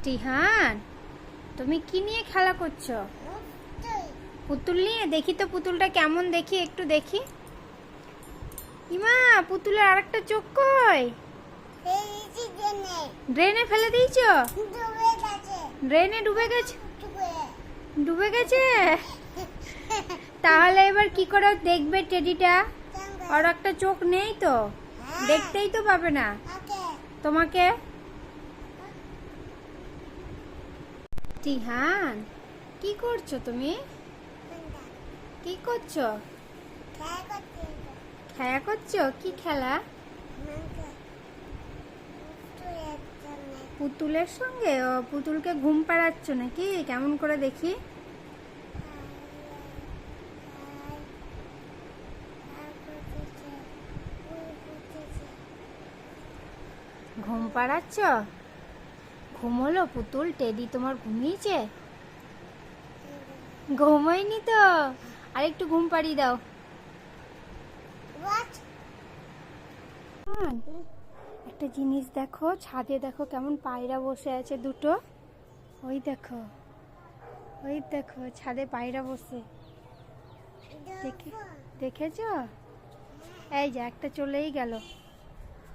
টিহান, তুমি কি নিয়ে খেলা করছো? পুতুল নিয়ে? দেখি তো পুতুলটা কেমন, দেখি একটু দেখি। ইমা, পুতুলের আরেকটা চোখ কই? ড্রেনে ফেলে দিয়েছো? ড্রেনে ডুবে গেছে? ডুবে গেছে? তাহলে এবার কি করে দেখবে টেডিটা? আর একটা চোখ নেই তো, দেখতেই তো পাবে না তোমাকে। টিহান, কি করছো তুমি? কি করছো? খেলা করছো? কি খেলা? পুতুলের সঙ্গে? ও, পুতুলকে ঘুম পাড়াচ্ছ নাকি? কেমন করে দেখি। ঘুম পাড়াচ্ছ? ঘুমোলো পুতুল? টেডি তোমার ঘুমিয়েছে? ঘুমোয়নি তো, আর একটু ঘুম পাড়িয়ে দাও। একটা জিনিস দেখো, ছাদে দেখো কেমন পায়রা বসে আছে দুটো। ওই দেখো, ওই দেখো ছাদে পায়রা বসে। দেখেছ? এই যে একটা চলেই গেল।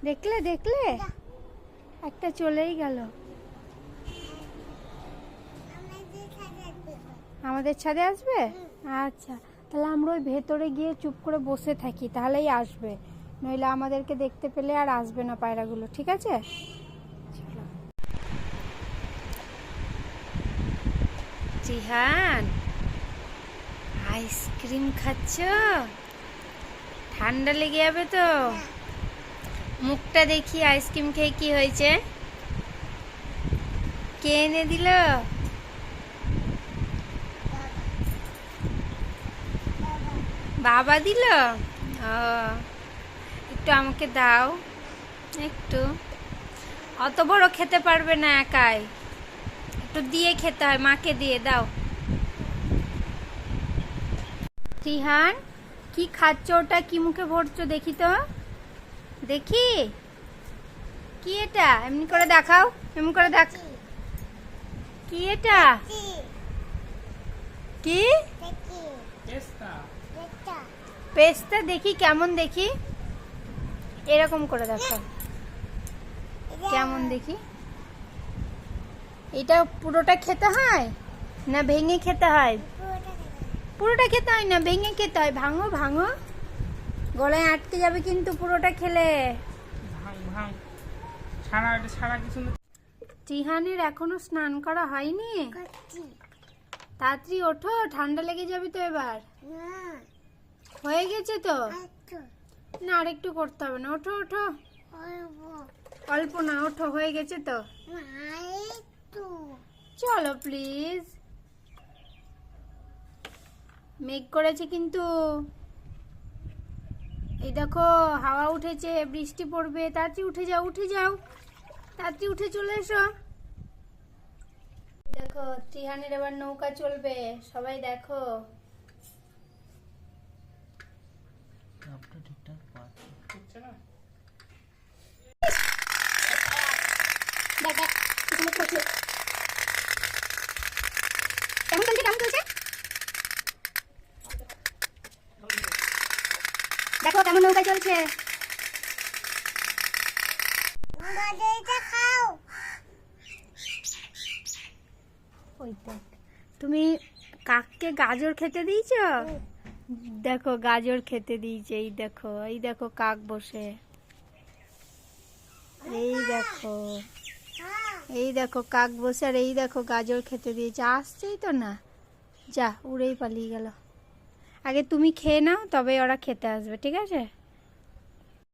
দেখলে দেখলে, একটা চলেই গেল। আমাদের ছাদে আসবে? আচ্ছা, তাহলে আমরা ওই ভেতরে গিয়ে চুপ করে বসে থাকি, তাহলেই আসবে। নইলে আমাদেরকে দেখতে পেলে আর আসবে না পায়রাগুলো, ঠিক আছে? জিহান, আইসক্রিম খাচ্ছ? ঠান্ডা লেগে যাবে তো। মুখটা দেখি, আইসক্রিম খেয়ে কি হয়েছে? কে এনে দিল? বাবা দিল? ও, একটু আমাকে দাও একটু। অত বড় খেতে পারবে না একাই, একটু দিয়ে খেতে হয়, মাকে দিয়ে দাও। টিহান, কি খাচ্ছ ওটা? কি মুখে ভরছো দেখি তো, দেখি। কি এটা? এমনি করে দেখাও, এমনি করে দেখ। কি এটা? কি? পেস্তা? দেখি কেমন দেখি, এরকম করে দেখো কেমন দেখি। এটা পুরোটা খেতে হয় না ভেঙে খেতে হয়? পুরোটা খেতে হয় না ভেঙে খেতে হয়? ভাঙো ভাঙো, গলায় আটকে যাবে কিন্তু পুরোটা খেলে। টিহানের এখনো স্নান করা হয়নি? তাড়াতাড়ি ওঠো, ঠান্ডা লেগে যাবে তো এবার। হয়ে গেছে তো? না, আর একটু করতে হবে না, ওঠো ওঠো। অল্প না, ওঠো, হয়ে গেছে তো। চলো প্লিজ। মেঘ করেছে কিন্তু, এই দেখো হাওয়া উঠেছে, বৃষ্টি পড়বে। তাড়াতাড়ি উঠে যাও, উঠে যাও, তাড়াতাড়ি উঠে চলে এসো। দেখো টিহানের এবার নৌকা চলবে, সবাই দেখো। কেমন চলছে, কেমন চলছে? দেখো কেমন নৌকা চলছে। তুমি কাককে গাজর খেতে দিয়েছ? দেখো গাজর খেতে দিয়েছে, এই দেখো, এই দেখো কাক বসে। এই দেখো, এই দেখো কাক বসে, আর এই দেখো গাজর খেতে দিয়েছে। আসছেই তো না, যা উড়েই পালিয়ে গেল। আগে তুমি খেয়ে নাও, তবে ওরা খেতে আসবে, ঠিক আছে?